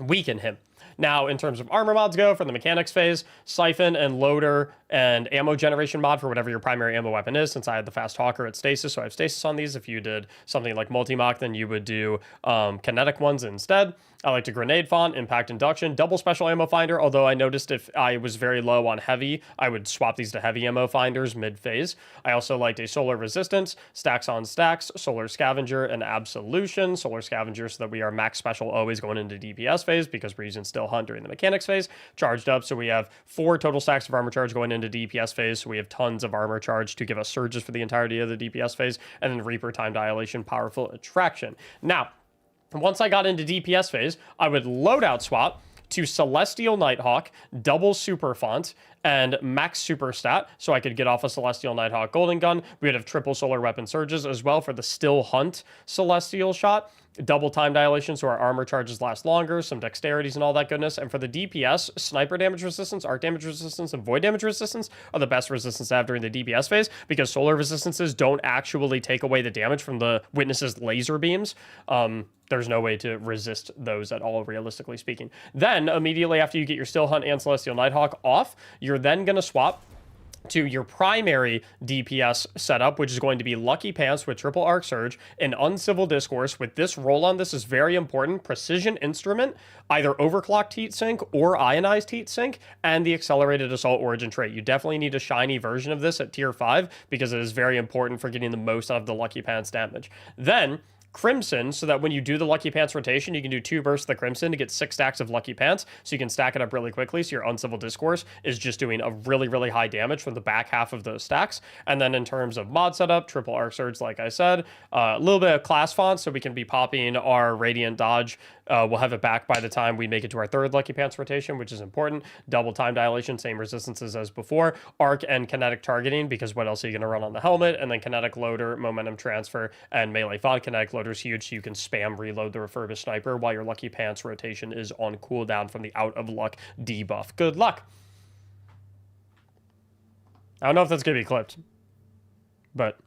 [SPEAKER 1] weaken him. Now, in terms of armor mods go, for the mechanics phase, Siphon and Loader and ammo generation mod for whatever your primary ammo weapon is, since I had the Fast Hawker at Stasis, so I have Stasis on these. If you did something like multi-mock, then you would do kinetic ones instead. I like to Grenade Font, Impact Induction, Double Special Ammo Finder, although I noticed if I was very low on Heavy, I would swap these to Heavy Ammo Finders mid-phase. I also liked a Solar Resistance, Stacks on Stacks, Solar Scavenger, and Absolution. Solar Scavenger so that we are max special always going into DPS phase because we're using Still Hunt during the mechanics phase. Charged up, so we have 4 total stacks of armor charge going into DPS phase, so we have tons of armor charge to give us surges for the entirety of the DPS phase, and then Reaper Time Dilation, Powerful Attraction. Now, once I got into DPS phase, I would loadout swap to Celestial Nighthawk, double super font, and max super stat, so I could get off a Celestial Nighthawk Golden Gun. We would have triple solar weapon surges as well for the Still Hunt Celestial shot. Double time dilation, so our armor charges last longer, some dexterities and all that goodness. And for the DPS, sniper damage resistance, arc damage resistance, and void damage resistance are the best resistance to have during the DPS phase because solar resistances don't actually take away the damage from the Witness's laser beams. There's no way to resist those at all, realistically speaking. Then, immediately after you get your Still Hunt and Celestial Nighthawk off, you're then going to swap to your primary DPS setup, which is going to be Lucky Pants with Triple Arc Surge and Uncivil Discourse. With this roll-on, this is very important. Precision Instrument, either Overclocked Heat Sink or Ionized Heat Sink, and the Accelerated Assault Origin trait. You definitely need a shiny version of this at Tier 5 because it is very important for getting the most out of the Lucky Pants damage. Then, Crimson, so that when you do the Lucky Pants rotation, you can do 2 bursts of the Crimson to get 6 stacks of Lucky Pants, so you can stack it up really quickly, so your Uncivil Discourse is just doing a really, really high damage from the back half of those stacks. And then in terms of mod setup, Triple Arc Surge, like I said, a little bit of class font, so we can be popping our Radiant Dodge. We'll have it back by the time we make it to our 3rd Lucky Pants rotation, which is important. Double time dilation, same resistances as before. Arc and kinetic targeting, because what else are you going to run on the helmet? And then kinetic loader, momentum transfer, and melee font. Kinetic loader is huge, so you can spam reload the refurbished sniper while your Lucky Pants rotation is on cooldown from the out of luck debuff. Good luck. I don't know if that's going to be clipped, but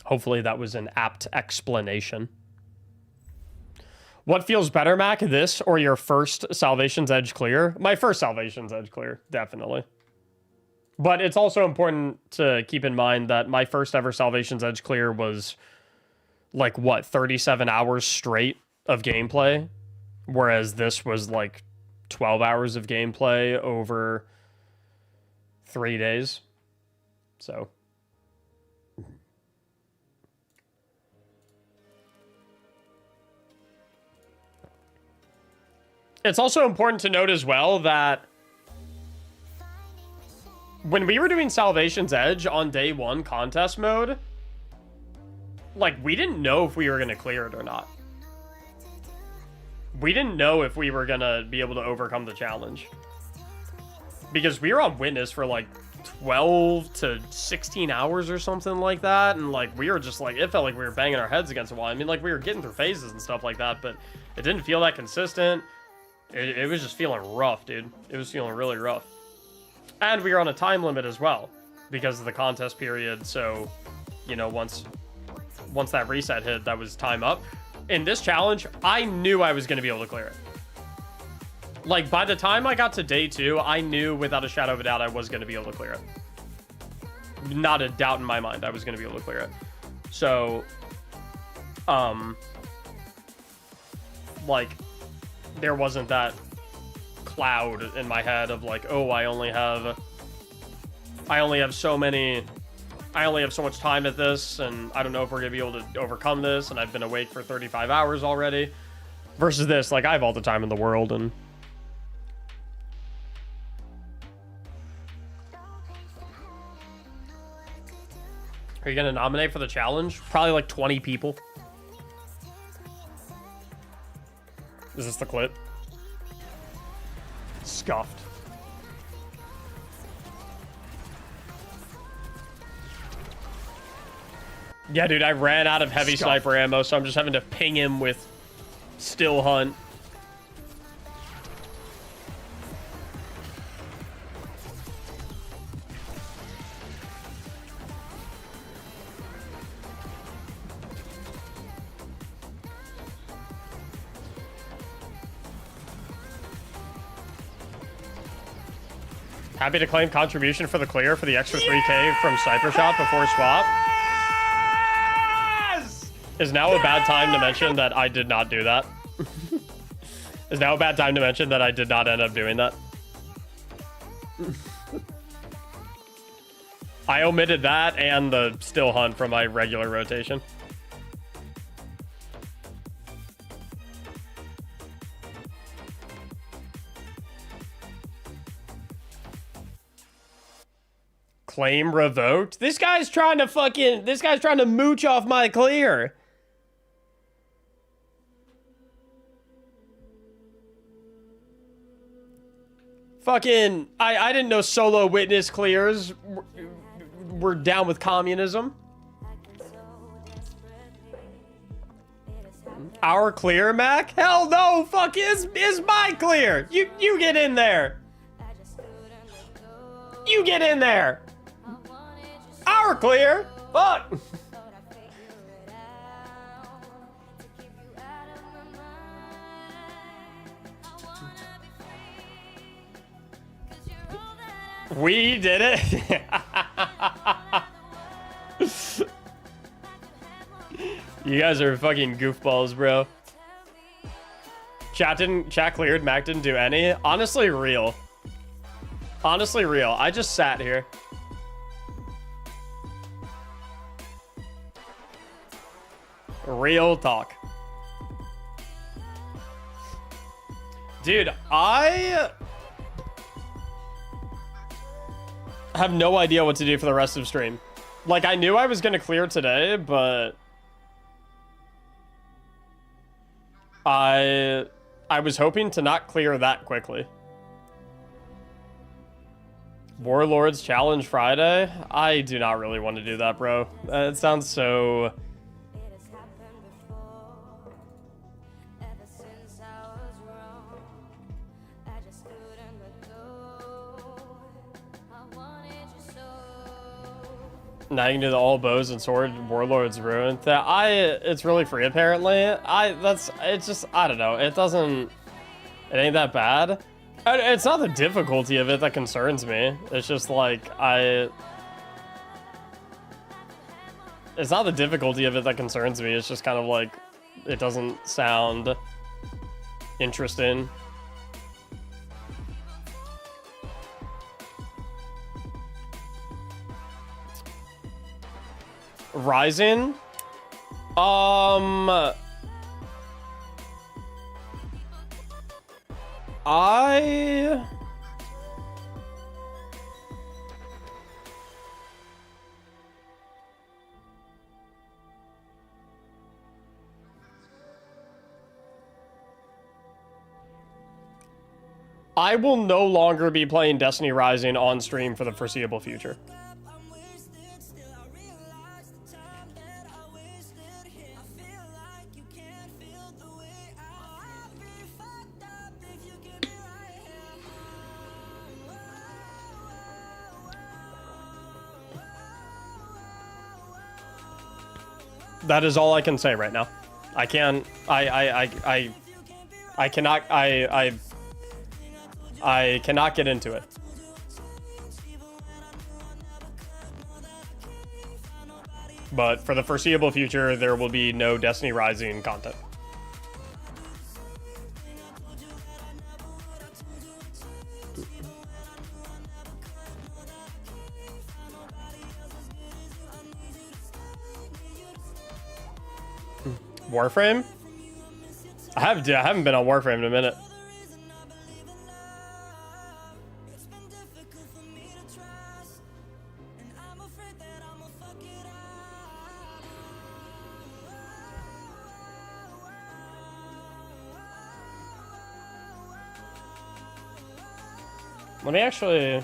[SPEAKER 1] hopefully that was an apt explanation. What feels better, Mac? This or your first Salvation's Edge clear? My first Salvation's Edge clear, definitely. But it's also important to keep in mind that my first ever Salvation's Edge clear was like, what, 37 hours straight of gameplay? Whereas this was like 12 hours of gameplay over 3 days. So it's also important to note as well that when we were doing Salvation's Edge on day 1 contest mode, like, we didn't know if we were going to clear it or not. We didn't know if we were going to be able to overcome the challenge. Because we were on Witness for, like, 12 to 16 hours or something like that. And, like, we were just, like, it felt like we were banging our heads against a wall. I mean, like, we were getting through phases and stuff like that, but it didn't feel that consistent. It was just feeling rough, dude. It was feeling really rough. And we were on a time limit as well because of the contest period. So, you know, once that reset hit, that was time up. In this challenge, I knew I was going to be able to clear it. Like, by the time I got to day 2, I knew without a shadow of a doubt I was going to be able to clear it. Not a doubt in my mind I was going to be able to clear it. So, like, there wasn't that cloud in my head of like, oh, I only have so much time at this, and I don't know if we're gonna be able to overcome this, and I've been awake for 35 hours already. Versus this, like, I have all the time in the world. And are you gonna nominate for the challenge? Probably like 20 people. Is this the clip? Scuffed. Yeah, dude, I ran out of heavy sniper ammo, so I'm just having to ping him with still hunt. Happy to claim contribution for the clear for the extra 3K from Sniper Shot before swap. Yes! Is now a bad time to mention that I did not do that? Is now a bad time to mention that I did not end up doing that? I omitted that and the still hunt from my regular rotation. Claim revoked? This guy's trying to mooch off my clear. Fucking, I didn't know solo witness clears were down with communism. Our clear, Mac? Hell no, fuck is my clear. You get in there. You get in there. Our clear. Fuck. We did it. You guys are fucking goofballs, bro. Chat cleared, Mac didn't do any. Honestly real. Honestly real. I just sat here. Real talk. Dude, I have no idea what to do for the rest of stream. Like, I knew I was gonna clear today, but I was hoping to not clear that quickly. Warlords Challenge Friday? I do not really want to do that, bro. It sounds so... Now you can do the all bows and sword warlords ruined. It's really free apparently. It's just, I don't know. It ain't that bad. It's not the difficulty of it that concerns me. It's just like, it's not the difficulty of it that concerns me. It's just kind of like, it doesn't sound interesting. Ryzen? I will no longer be playing Destiny Rising on stream for the foreseeable future. That is all I can say right now. I can't. I cannot. I cannot get into it. But for the foreseeable future, there will be no Destiny Rising content. Warframe? I haven't been on Warframe in a minute. Let me actually...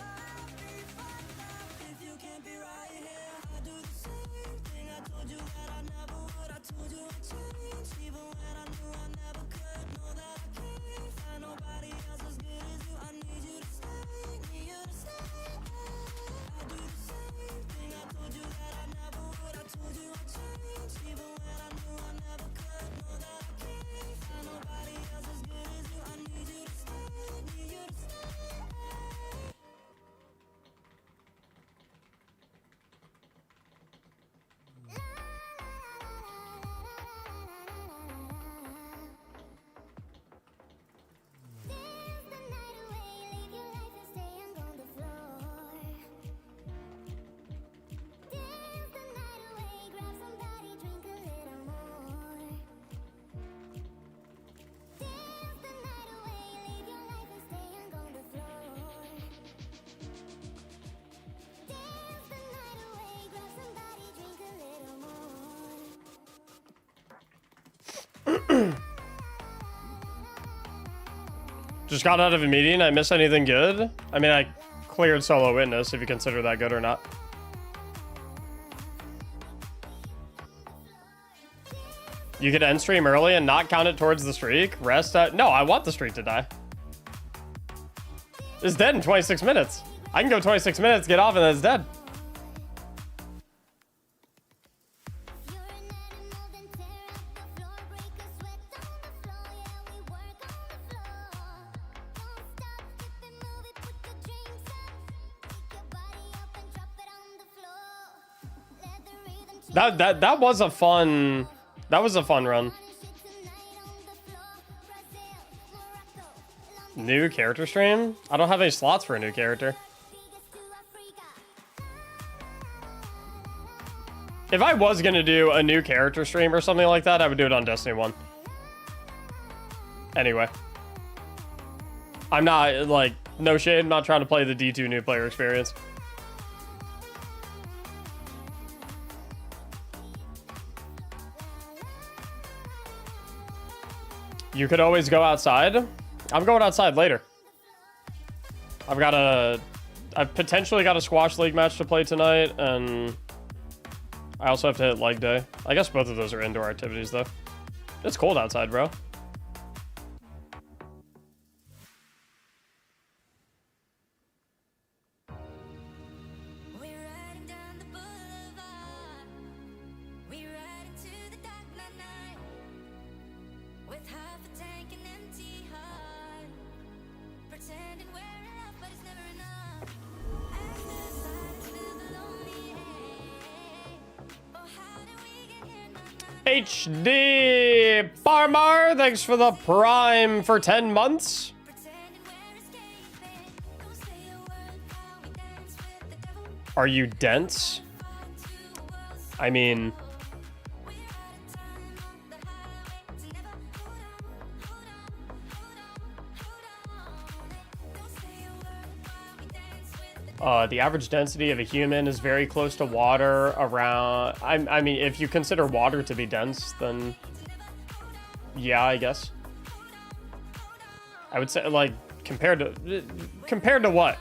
[SPEAKER 1] Just got out of a meeting. I miss anything good? I mean, I cleared solo witness, if you consider that good or not. You could end stream early and not count it towards the streak. Rest at... No, I want the streak to die. It's dead in 26 minutes. I can go 26 minutes, get off, and then it's dead. That was a fun... That was a fun run. New character stream? I don't have any slots for a new character. If I was gonna do a new character stream or something like that, I would do it on Destiny 1. Anyway. I'm not, like, no shade, I'm not trying to play the D2 new player experience. You could always go outside. I'm going outside later. I've potentially got a squash league match to play tonight, and I also have to hit leg day. I guess both of those are indoor activities, though. It's cold outside, bro. HD Barmar, thanks for the prime for 10 months. Are you dense? I mean... the average density of a human is very close to water, around... I mean, if you consider water to be dense, then... Yeah, I guess. I would say, like, Compared to what?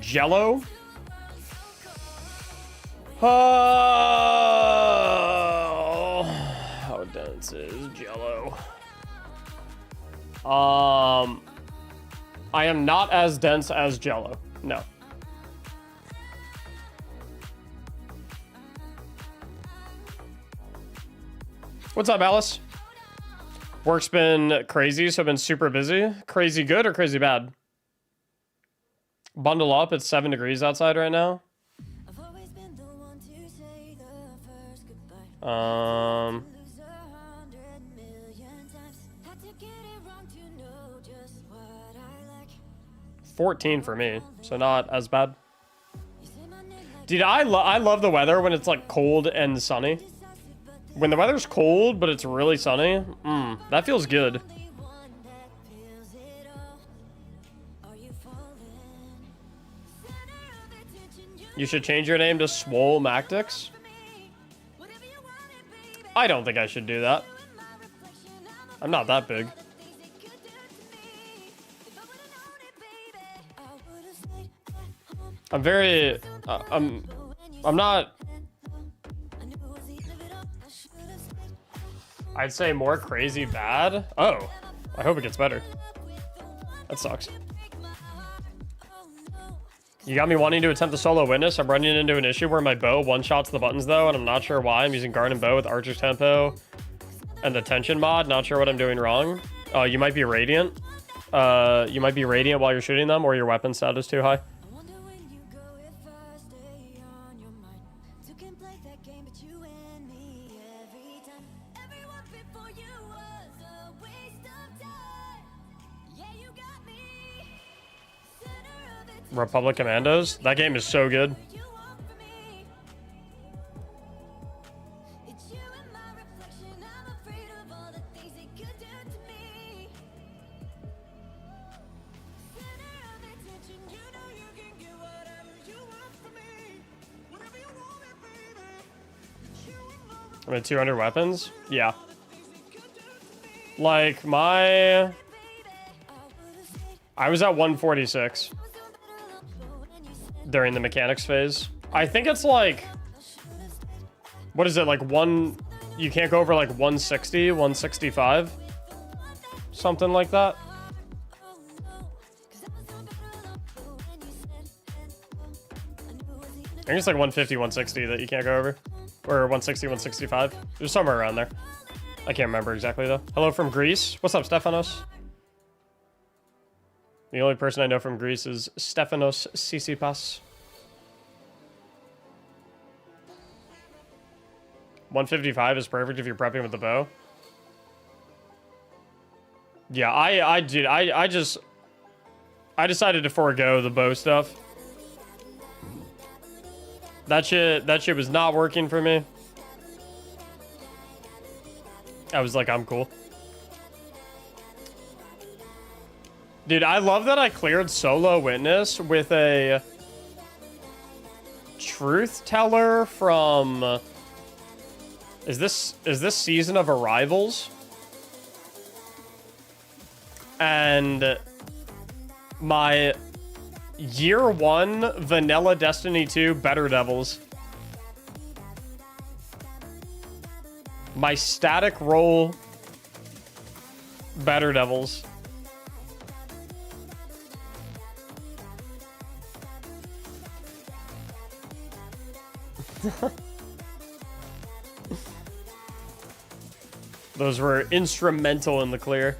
[SPEAKER 1] Jello? Oh, how dense is Jello? I am not as dense as Jello. No. What's up, Alice? Work's been crazy, so I've been super busy. Crazy good or crazy bad? Bundle up, it's 7 degrees outside right now. Um, 14 for me, so not as bad. Dude, I love the weather when it's like cold and sunny. When the weather's cold, but it's really sunny, that feels good. You should change your name to Swole Mactics. I don't think I should do that. I'm not that big. I'm very... I'm not... I'd say more crazy bad. Oh, I hope it gets better. That sucks. You got me wanting to attempt the solo witness. I'm running into an issue where my bow one-shots the buttons though, and I'm not sure why. I'm using guard and bow with archer's tempo and the tension mod. Not sure what I'm doing wrong. You might be radiant. You might be radiant while you're shooting them, or your weapon stat is too high. Republic Commandos. That game is so good. I mean, 200 weapons? Yeah. Like, I was at 146. During the mechanics phase. I think it's like, what is it, like you can't go over like 160, 165? Something like that. I think it's like 150, 160 that you can't go over. Or 160, 165. There's somewhere around there. I can't remember exactly though. Hello from Greece. What's up, Stefanos? The only person I know from Greece is Stefanos Tsitsipas. 155 is perfect if you're prepping with the bow. Yeah, I decided to forego the bow stuff. That shit was not working for me. I was like, I'm cool. Dude, I love that I cleared solo witness with a truth teller from... Is this Season of Arrivals? And my Year 1 Vanilla Destiny 2 Better Devils. My static roll Better Devils. Those were instrumental in the clear.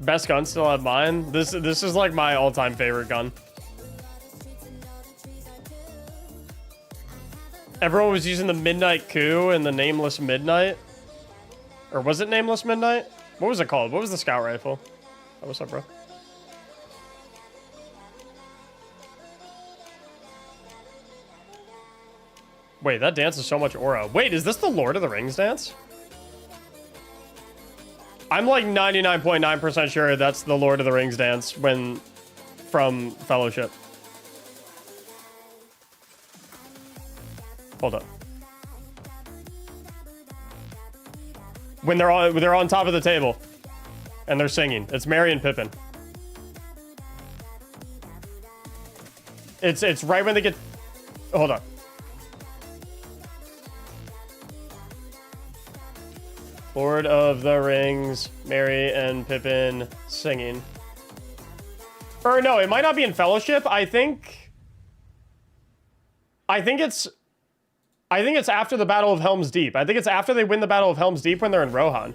[SPEAKER 1] Best gun, still have mine. This is like my all-time favorite gun. Everyone was using the Midnight Coup and the Nameless Midnight. Or was it Nameless Midnight? What was it called? What was the scout rifle? Oh, what's up, bro? Wait, that dance is so much aura. Wait, is this the Lord of the Rings dance? I'm like 99.9% sure that's the Lord of the Rings dance from Fellowship. Hold up. When they're on top of the table and they're singing. It's Merry and Pippin. It's right when they get. Hold on. Lord of the Rings, Merry and Pippin singing. Or no, it might not be in Fellowship. I think it's after the Battle of Helm's Deep. I think it's after they win the Battle of Helm's Deep when they're in Rohan.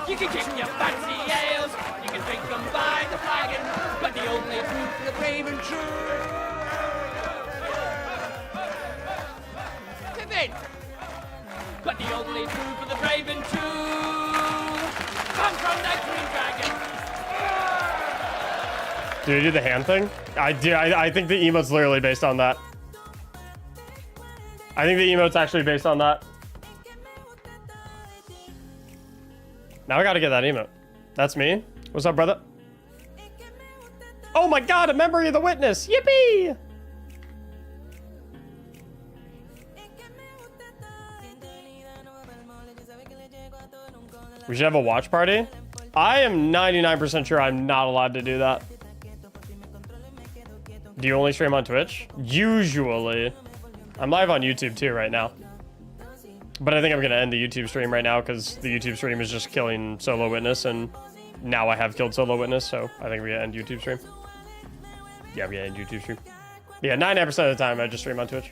[SPEAKER 2] You can kick your fancy ales, you can drink them by the flagon, but the only truth for the brave and true. Pippin! But the only truth for the brave and true comes from that green dragon.
[SPEAKER 1] Do you do the hand thing? I think the emote's literally based on that. I think the emote's actually based on that. Now I gotta get that emote. That's me. What's up, brother? Oh my god, a memory of the witness! Yippee! We should have a watch party? I am 99% sure I'm not allowed to do that. Do you only stream on Twitch? Usually. I'm live on YouTube too right now. But I think I'm going to end the YouTube stream right now because the YouTube stream is just killing Solo Witness, and now I have killed Solo Witness, so I think we're going to end YouTube stream. Yeah, I'm going to end YouTube stream. Yeah, 99% of the time I just stream on Twitch.